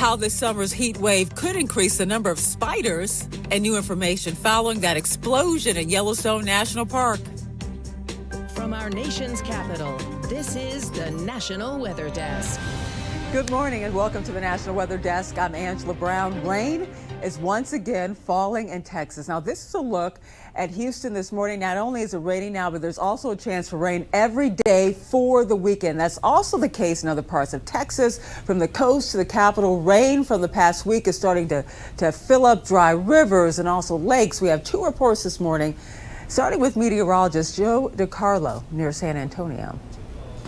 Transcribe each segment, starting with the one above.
how this summer's heat wave could increase the number of spiders, and new information following that explosion in Yellowstone National Park. From our nation's capital, this is the National Weather Desk. Good morning and welcome to the National Weather Desk. I'm Angela Brown. Rain is once again falling in Texas. Now, this is a look at Houston this morning. Not only is it raining now, but there's also a chance for rain every day for the weekend. That's also the case in other parts of Texas. From the coast to the capital, rain from the past week is starting to fill up dry rivers and also lakes. We have two reports this morning, starting with meteorologist Joe DiCarlo near San Antonio.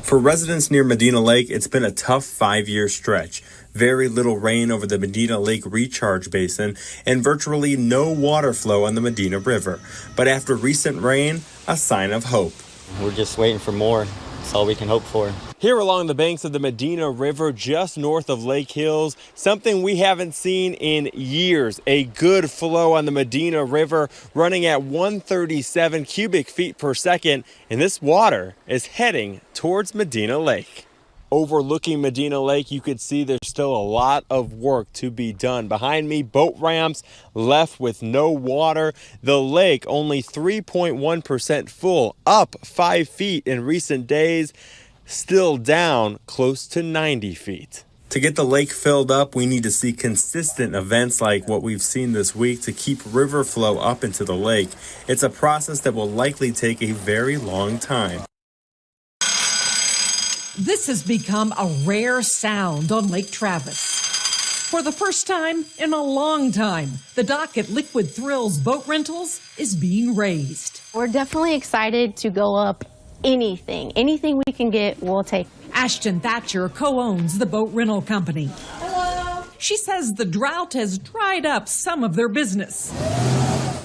For residents near Medina Lake, it's been a tough 5-year stretch. Very little rain over the Medina Lake recharge basin and virtually no water flow on the Medina River. But after recent rain, a sign of hope. We're just waiting for more. That's all we can hope for. Here along the banks of the Medina River, just north of Lake Hills, something we haven't seen in years. A good flow on the Medina River running at 137 cubic feet per second, and this water is heading towards Medina Lake. Overlooking Medina Lake, you could see there's still a lot of work to be done. Behind me, boat ramps left with no water. The lake only 3.1% full, up 5 feet in recent days, still down close to 90 feet. To get the lake filled up, we need to see consistent events like what we've seen this week to keep river flow up into the lake. It's a process that will likely take a very long time. This has become a rare sound on Lake Travis. For the first time in a long time, the dock at Liquid Thrills Boat Rentals is being raised. We're definitely excited to go up anything. Anything we can get, we'll take. Ashton Thatcher co-owns the boat rental company. Hello. She says the drought has dried up some of their business.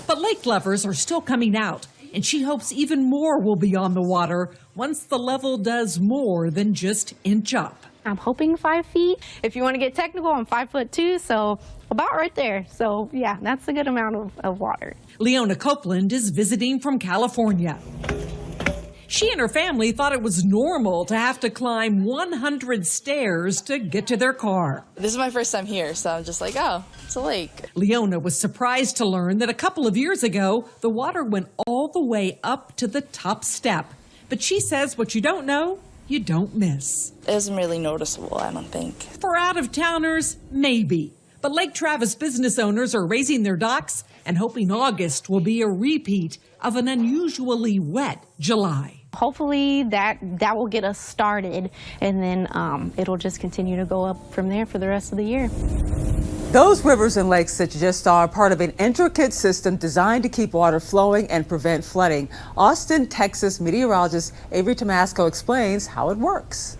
But lake lovers are still coming out, and she hopes even more will be on the water once the level does more than just inch up. I'm hoping 5 feet. If you want to get technical, I'm 5'2", so about right there. So yeah, that's a good amount of water. Leona Copeland is visiting from California. She and her family thought it was normal to have to climb 100 stairs to get to their car. This is my first time here, so I'm just like, oh, it's a lake. Leona was surprised to learn that a couple of years ago, the water went all the way up to the top step. But she says what you don't know, you don't miss. It isn't really noticeable, I don't think. For out-of-towners, maybe. But Lake Travis business owners are raising their docks and hoping August will be a repeat of an unusually wet July. Hopefully that will get us started, and then it'll just continue to go up from there for the rest of the year. Those rivers and lakes that you just saw are part of an intricate system designed to keep water flowing and prevent flooding. Austin, Texas meteorologist Avery Tomasco explains how it works.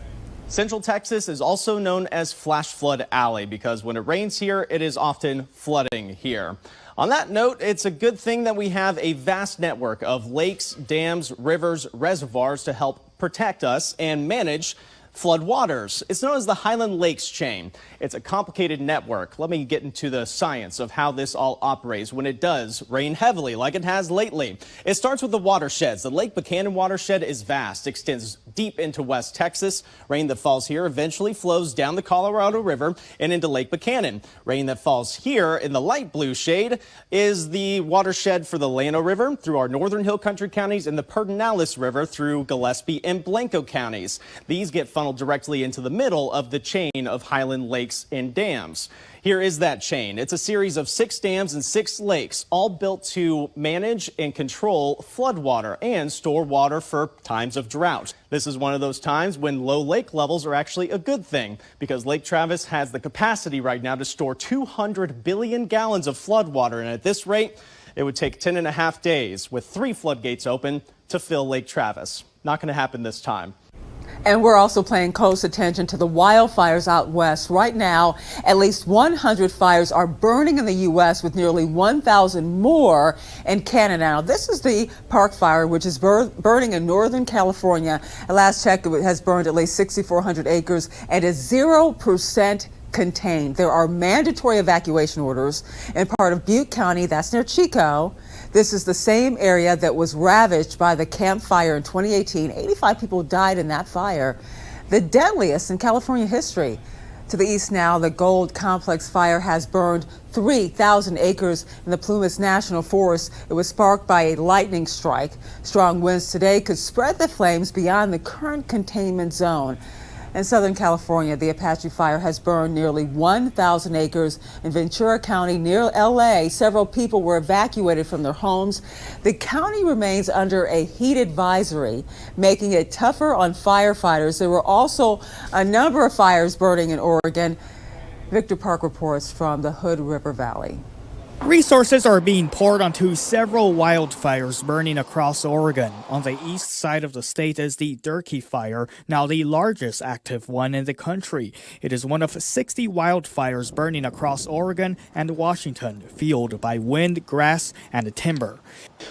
Central Texas is also known as Flash Flood Alley because when it rains here, it is often flooding here. On that note, it's a good thing that we have a vast network of lakes, dams, rivers, reservoirs to help protect us and manage floodwaters. It's known as the Highland Lakes chain. It's a complicated network. Let me get into the science of how this all operates when it does rain heavily like it has lately. It starts with the watersheds. The Lake Buchanan watershed is vast, extends deep into West Texas. Rain that falls here eventually flows down the Colorado River and into Lake Buchanan. Rain that falls here in the light blue shade is the watershed for the Llano River through our northern hill country counties and the Pedernales River through Gillespie and Blanco counties. These get funneled directly into the middle of the chain of Highland lakes and dams. Here is that chain. It's a series of 6 dams and 6 lakes, all built to manage and control floodwater and store water for times of drought. This is one of those times when low lake levels are actually a good thing because Lake Travis has the capacity right now to store 200 billion gallons of floodwater, and at this rate, it would take 10.5 days with 3 floodgates open to fill Lake Travis. Not going to happen this time. And we're also paying close attention to the wildfires out west. Right now, at least 100 fires are burning in the U.S. with nearly 1,000 more in Canada. Now, this is the Park Fire, which is burning in Northern California. At last check, it has burned at least 6,400 acres and is 0% contained. There are mandatory evacuation orders in part of Butte County, that's near Chico. This is the same area that was ravaged by the Camp Fire in 2018. 85 people died in that fire, the deadliest in California history. To the east now, the Gold Complex fire has burned 3,000 acres in the Plumas National Forest. It was sparked by a lightning strike. Strong winds today could spread the flames beyond the current containment zone. In Southern California, the Apache Fire has burned nearly 1,000 acres in Ventura County near LA. Several people were evacuated from their homes. The county remains under a heat advisory, making it tougher on firefighters. There were also a number of fires burning in Oregon. Victor Park reports from the Hood River Valley. Resources are being poured onto several wildfires burning across Oregon. On the east side of the state is the Durkee Fire, now the largest active one in the country. It is one of 60 wildfires burning across Oregon and Washington, fueled by wind, grass, and timber.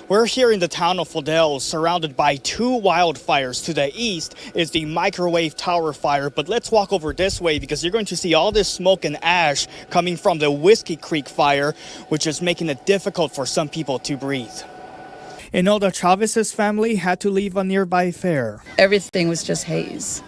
We're here in the town of Fidel, surrounded by two wildfires. To the east is the Microwave Tower Fire, but let's walk over this way because you're going to see all this smoke and ash coming from the Whiskey Creek Fire, which is making it difficult for some people to breathe. Imelda Chavez's family had to leave a nearby fair. Everything was just haze,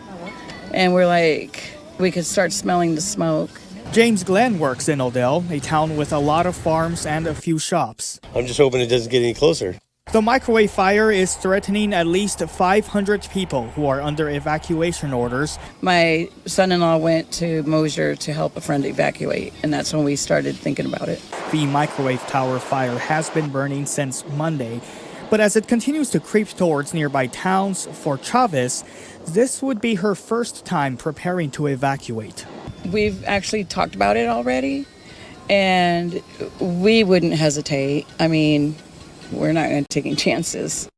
and we could start smelling the smoke. James Glenn works in Odell, a town with a lot of farms and a few shops. I'm just hoping it doesn't get any closer. The microwave fire is threatening at least 500 people who are under evacuation orders. My son-in-law went to Mosier to help a friend evacuate, and that's when we started thinking about it. The microwave tower fire has been burning since Monday, but as it continues to creep towards nearby towns, for Chavez, this would be her first time preparing to evacuate. We've actually talked about it already, and we wouldn't hesitate. I mean, we're not going to take any chances.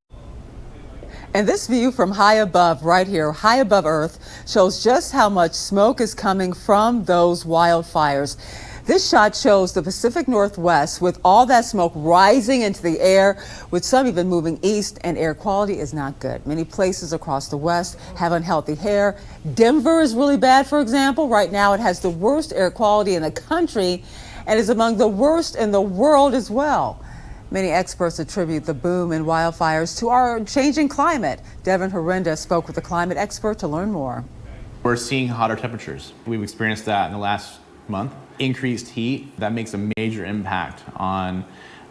And this view from high above, right here, high above Earth, shows just how much smoke is coming from those wildfires. This shot shows the Pacific Northwest with all that smoke rising into the air, with some even moving east, and air quality is not good. Many places across the West have unhealthy air. Denver is really bad, for example. Right now it has the worst air quality in the country and is among the worst in the world as well. Many experts attribute the boom in wildfires to our changing climate. Devin Horinda spoke with a climate expert to learn more. We're seeing hotter temperatures. We've experienced that in the last month. Increased heat, that makes a major impact on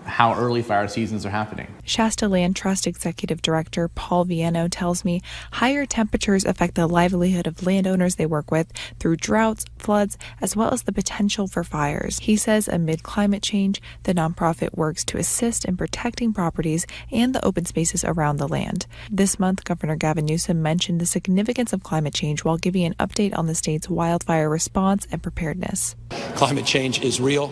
how early fire seasons are happening. Shasta Land Trust Executive Director Paul Viano tells me higher temperatures affect the livelihood of landowners they work with through droughts, floods, as well as the potential for fires. He says amid climate change, the nonprofit works to assist in protecting properties and the open spaces around the land. This month, Governor Gavin Newsom mentioned the significance of climate change while giving an update on the state's wildfire response and preparedness. Climate change is real.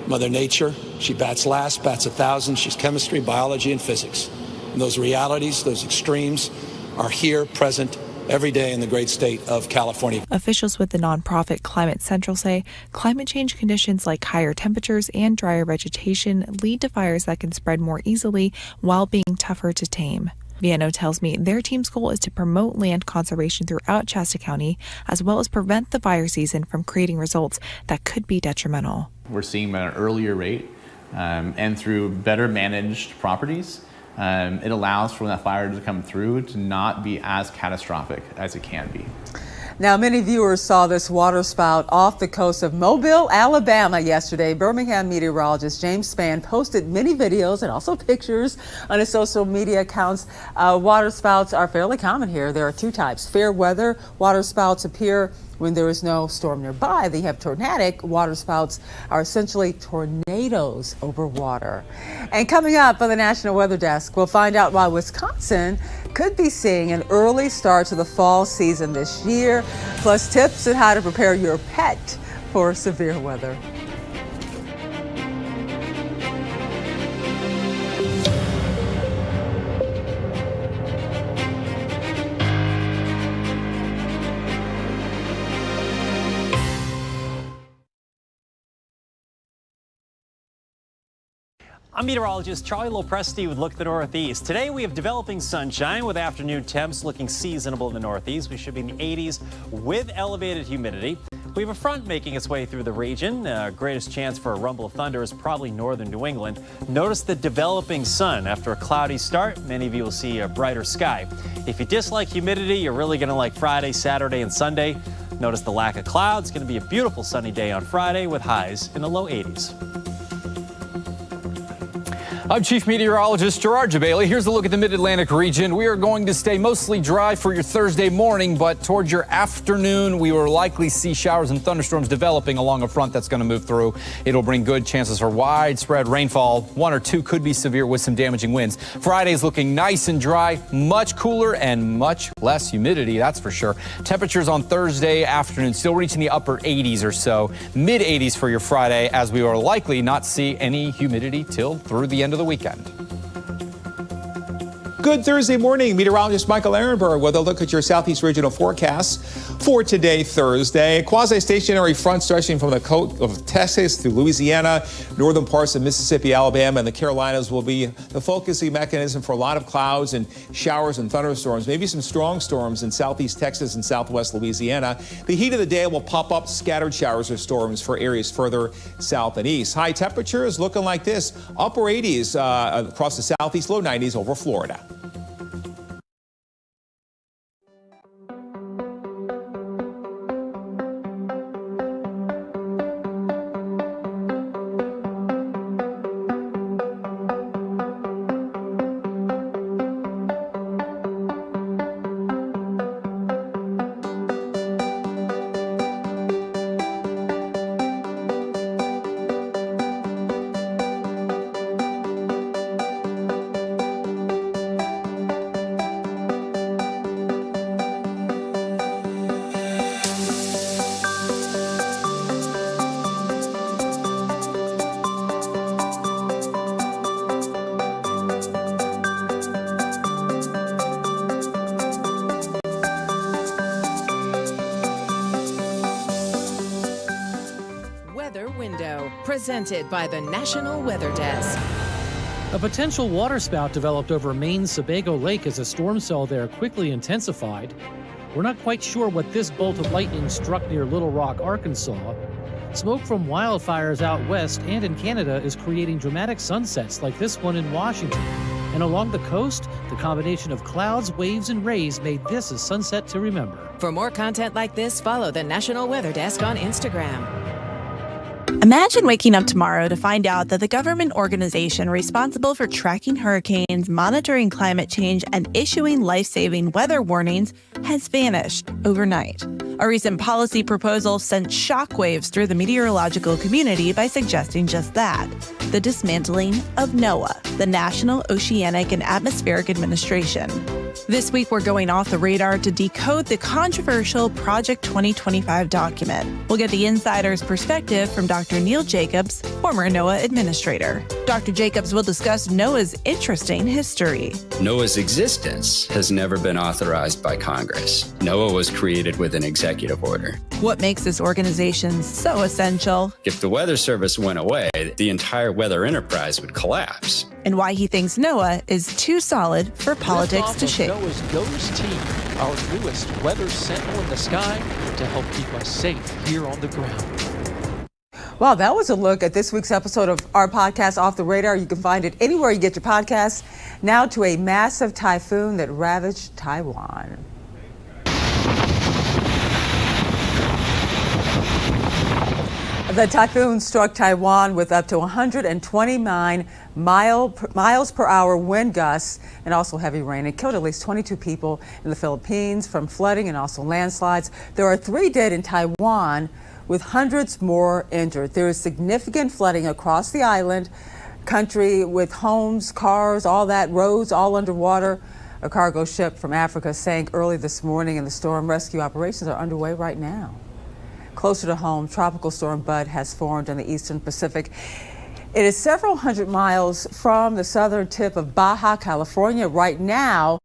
Mother Nature, she bats last, bats 1,000. She's chemistry, biology, and physics. And those realities, those extremes, are here, present every day in the great state of California. Officials with the nonprofit Climate Central say climate change conditions like higher temperatures and drier vegetation lead to fires that can spread more easily while being tougher to tame. Viano tells me their team's goal is to promote land conservation throughout Shasta County, as well as prevent the fire season from creating results that could be detrimental. We're seeing at an earlier rate, and through better managed properties, it allows for that fire to come through to not be as catastrophic as it can be. Now, many viewers saw this water spout off the coast of Mobile, Alabama yesterday. Birmingham meteorologist James Spann posted many videos and also pictures on his social media accounts. Water spouts are fairly common here. There are two types. Fair weather water spouts appear when there is no storm nearby. They have tornadic water spouts are essentially tornadoes over water. And coming up on the National Weather Desk, we'll find out why Wisconsin could be seeing an early start to the fall season this year, plus tips on how to prepare your pet for severe weather. I'm meteorologist Charlie Lopresti with Look at the Northeast. Today we have developing sunshine with afternoon temps looking seasonable in the Northeast. We should be in the 80s with elevated humidity. We have a front making its way through the region. Greatest chance for a rumble of thunder is probably northern New England. Notice the developing sun. After a cloudy start, many of you will see a brighter sky. If you dislike humidity, you're really going to like Friday, Saturday, and Sunday. Notice the lack of clouds. It's going to be a beautiful sunny day on Friday with highs in the low 80s. I'm Chief Meteorologist Gerard Jabali. Here's a look at the Mid-Atlantic region. We are going to stay mostly dry for your Thursday morning, but towards your afternoon, we will likely see showers and thunderstorms developing along a front that's going to move through. It'll bring good chances for widespread rainfall. 1 or 2 could be severe with some damaging winds. Friday's looking nice and dry, much cooler and much less humidity, that's for sure. Temperatures on Thursday afternoon still reaching the upper 80s or so. Mid 80s for your Friday, as we will likely not see any humidity till through the end of the weekend. Good Thursday morning. Meteorologist Michael Ehrenberg with a look at your southeast regional forecast for today, Thursday. A quasi-stationary front stretching from the coast of Texas through Louisiana, northern parts of Mississippi, Alabama, and the Carolinas will be the focusing mechanism for a lot of clouds and showers and thunderstorms, maybe some strong storms in southeast Texas and southwest Louisiana. The heat of the day will pop up scattered showers or storms for areas further south and east. High temperatures looking like this, upper 80s across the southeast, low 90s over Florida. Presented by the National Weather Desk. A potential waterspout developed over Maine's Sebago Lake as a storm cell there quickly intensified. We're not quite sure what this bolt of lightning struck near Little Rock, Arkansas. Smoke from wildfires out west and in Canada is creating dramatic sunsets like this one in Washington. And along the coast, the combination of clouds, waves, and rays made this a sunset to remember. For more content like this, follow the National Weather Desk on Instagram. Imagine waking up tomorrow to find out that the government organization responsible for tracking hurricanes, monitoring climate change, and issuing life-saving weather warnings has vanished overnight. A recent policy proposal sent shockwaves through the meteorological community by suggesting just that, the dismantling of NOAA, the National Oceanic and Atmospheric Administration. This week, we're going off the radar to decode the controversial Project 2025 document. We'll get the insider's perspective from Dr. Neil Jacobs, former NOAA administrator. Dr. Jacobs will discuss NOAA's interesting history. NOAA's existence has never been authorized by Congress. NOAA was created with an executive order. What makes this organization so essential? If the Weather Service went away, the entire weather enterprise would collapse. And why he thinks NOAA is too solid for politics to shake. NOAA's GOES team, our newest weather sentinel in the sky to help keep us safe here on the ground. Well, that was a look at this week's episode of our podcast, Off the Radar. You can find it anywhere you get your podcasts. Now to a massive typhoon that ravaged Taiwan. The typhoon struck Taiwan with up to 129 miles per hour wind gusts and also heavy rain. It killed at least 22 people in the Philippines from flooding and also landslides. There are 3 dead in Taiwan, with hundreds more injured. There is significant flooding across the island, country with homes, cars, all that, roads all underwater. A cargo ship from Africa sank early this morning, and the storm rescue operations are underway right now. Closer to home, Tropical Storm Bud has formed in the eastern Pacific. It is several hundred miles from the southern tip of Baja California right now.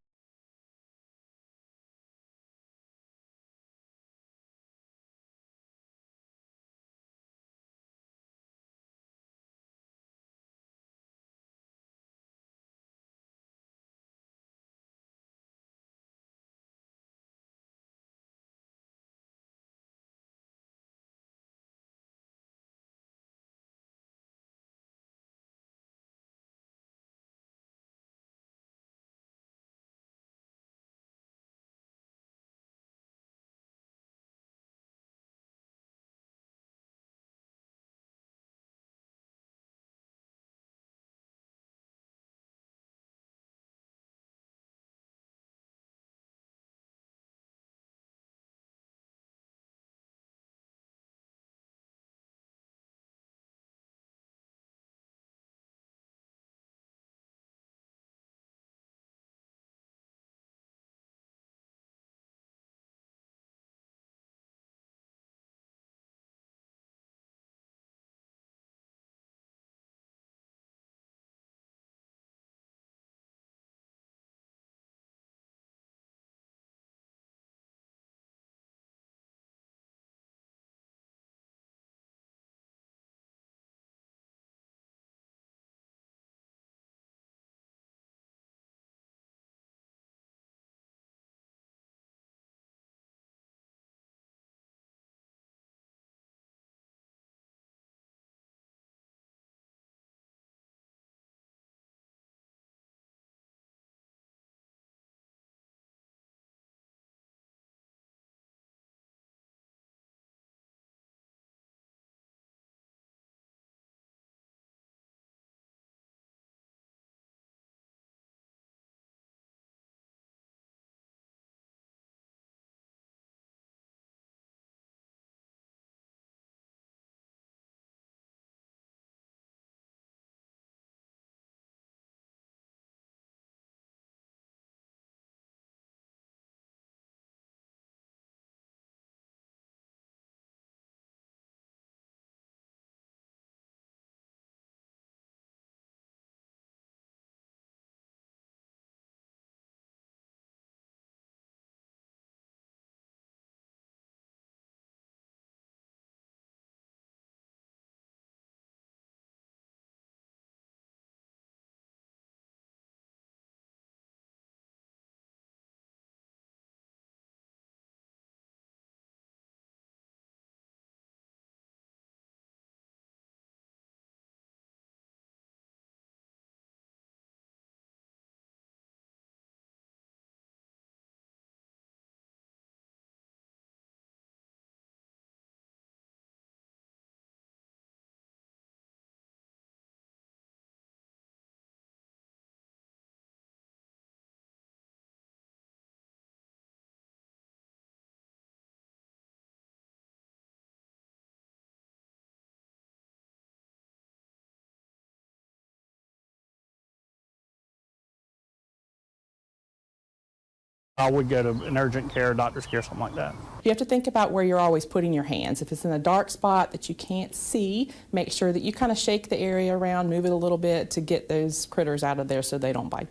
I would go to an urgent care, doctor's care, something like that. You have to think about where you're always putting your hands. If it's in a dark spot that you can't see, make sure that you kind of shake the area around, move it a little bit to get those critters out of there so they don't bite.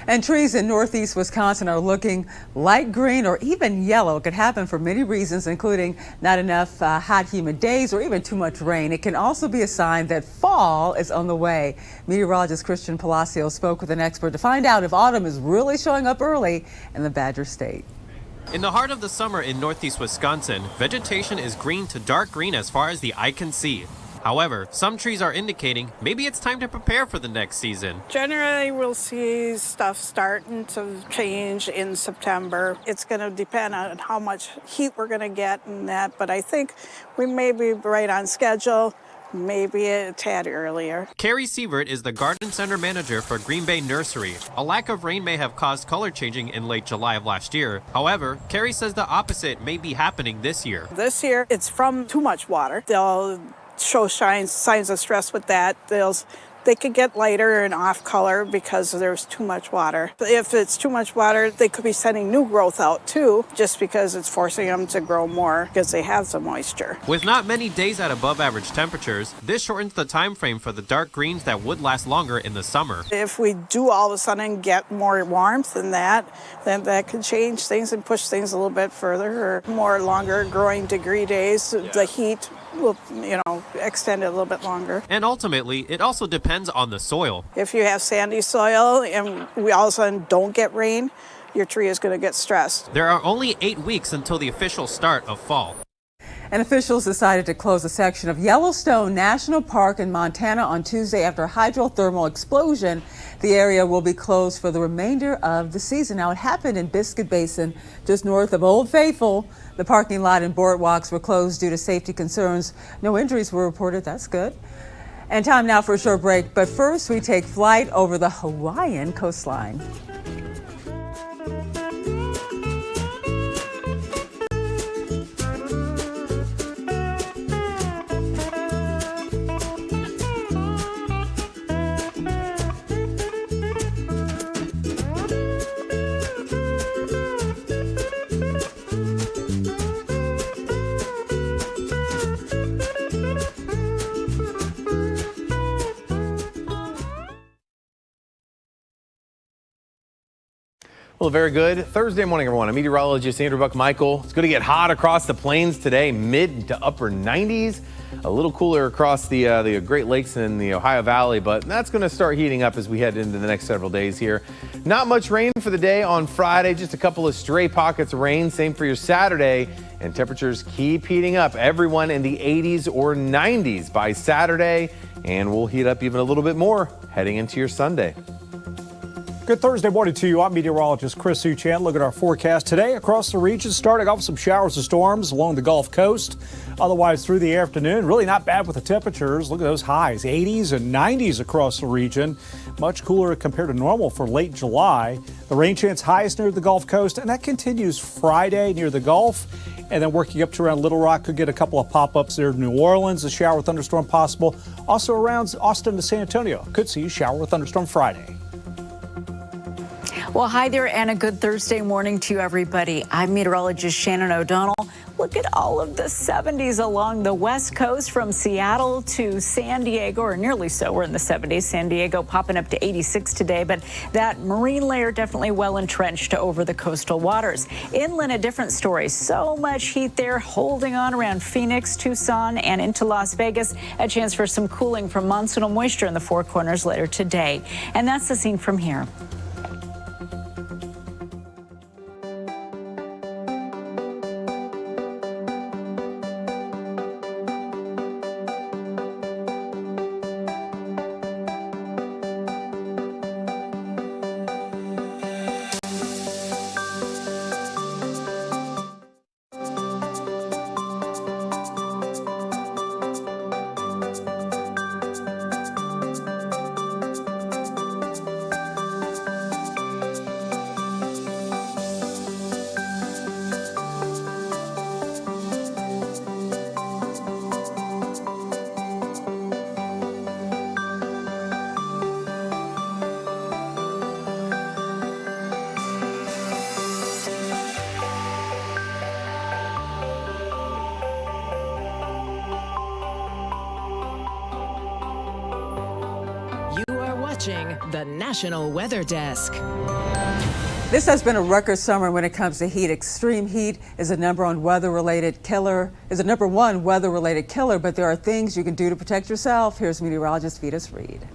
And trees in northeast Wisconsin are looking light green or even yellow. It could happen for many reasons, including not enough hot, humid days or even too much rain. It can also be a sign that fall is on the way. Meteorologist Christian Palacio spoke with an expert to find out if autumn is really showing up early in the Badger State. In the heart of the summer in northeast Wisconsin, vegetation is green to dark green as far as the eye can see. However, some trees are indicating maybe it's time to prepare for the next season. Generally, we'll see stuff starting to change in September. It's going to depend on how much heat we're going to get and that, but I think we may be right on schedule, maybe a tad earlier. Carrie Sievert is the garden center manager for Green Bay Nursery. A lack of rain may have caused color changing in late July of last year. However, Carrie says the opposite may be happening this year. This year, it's from too much water. They'll show signs of stress with that. They could get lighter and off color because there's too much water. If it's too much water, they could be sending new growth out too, just because it's forcing them to grow more because they have some moisture. With not many days at above average temperatures, this shortens the time frame for the dark greens that would last longer in the summer. If we do all of a sudden get more warmth than that, then that could change things and push things a little bit further, or more longer growing degree days. The heat will, extend it a little bit longer. And ultimately, it also depends on the soil. If you have sandy soil and we all of a sudden don't get rain, your tree is going to get stressed. There are only 8 weeks until the official start of fall. And officials decided to close a section of Yellowstone National Park in Montana on Tuesday after a hydrothermal explosion. The area will be closed for the remainder of the season. Now, it happened in Biscuit Basin, just north of Old Faithful. The parking lot and boardwalks were closed due to safety concerns. No injuries were reported. That's good. And time now for a short break. But first, we take flight over the Hawaiian coastline. Well, very good Thursday morning, everyone. I'm meteorologist Andrew Buck-Michael. It's going to get hot across the plains today, mid to upper 90s. A little cooler across the Great Lakes and the Ohio Valley, but that's going to start heating up as we head into the next several days here. Not much rain for the day on Friday, just a couple of stray pockets of rain. Same for your Saturday, and temperatures keep heating up. Everyone in the 80s or 90s by Saturday, and we'll heat up even a little bit more heading into your Sunday. Good Thursday morning to you. I'm meteorologist Chris Suchan. Look at our forecast today across the region, starting off with some showers and storms along the Gulf Coast. Otherwise, through the afternoon, really not bad with the temperatures. Look at those highs, 80s and 90s across the region. Much cooler compared to normal for late July. The rain chance highest near the Gulf Coast, and that continues Friday near the Gulf. And then working up to around Little Rock, could get a couple of pop-ups there in New Orleans. A shower thunderstorm possible. Also around Austin to San Antonio. Could see a shower thunderstorm Friday. Well, hi there and a good Thursday morning to everybody. I'm meteorologist Shannon O'Donnell. Look at all of the 70s along the West Coast from Seattle to San Diego, or nearly so. We're in the 70s. San Diego popping up to 86 today, but that marine layer definitely well entrenched over the coastal waters. Inland, a different story. So much heat there, holding on around Phoenix, Tucson, and into Las Vegas. A chance for some cooling from monsoonal moisture in the Four Corners later today. And that's the scene from here. watching the National Weather Desk. This has been a record summer when it comes to heat. Extreme heat is a number one weather-related killer, but there are things you can do to protect yourself. Here's meteorologist Vitas Reed.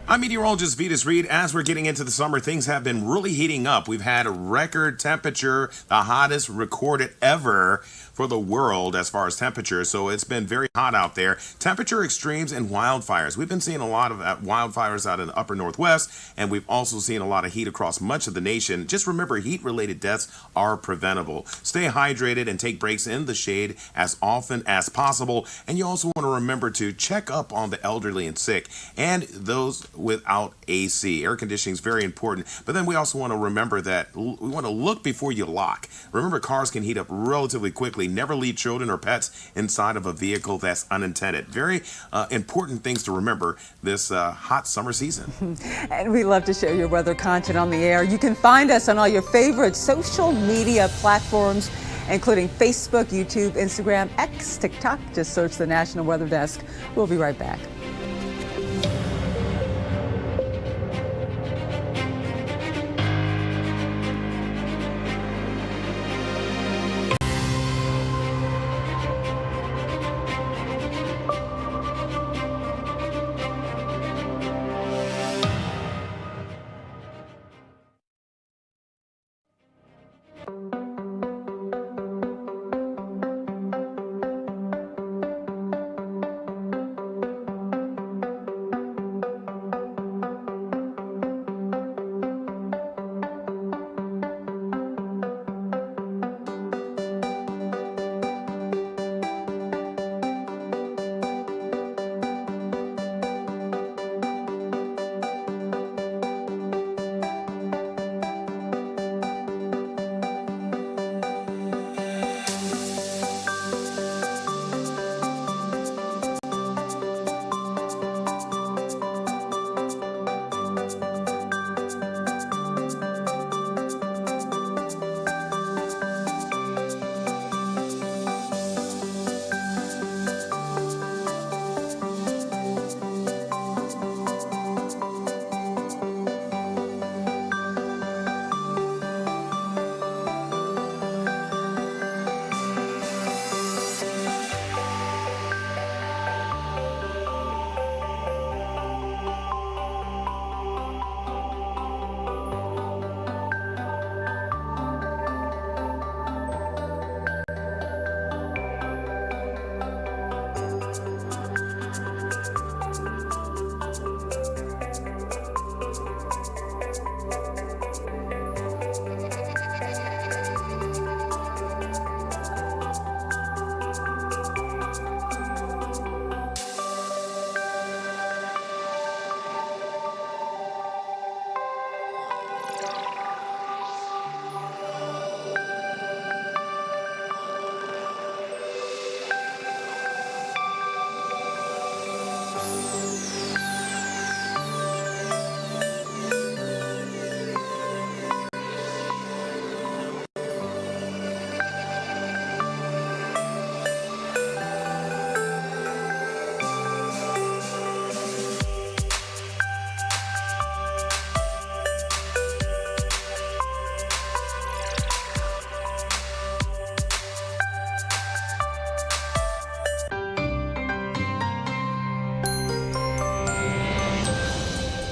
I'm meteorologist Vitas Reed. As we're getting into the summer, things have been really heating up. We've had a record temperature, the hottest recorded ever for the world as far as temperature. So it's been very hot out there. Temperature extremes and wildfires. We've been seeing a lot of wildfires out in the upper northwest, and we've also seen a lot of heat across much of the nation. Just remember, heat-related deaths are preventable. Stay hydrated and take breaks in the shade as often as possible. And you also want to remember to check up on the elderly and sick and those without AC. Air conditioning is very important. But then we also want to remember that we want to look before you lock. Remember, cars can heat up relatively quickly. Never leave children or pets inside of a vehicle that's unintended. Very important things to remember this hot summer season. And we love to share your weather content on the air. You can find us on all your favorite social media platforms, including Facebook, YouTube, Instagram, X, TikTok. Just search the National Weather Desk. We'll be right back.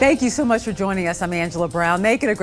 Thank you so much for joining us. I'm Angela Brown. Make it a great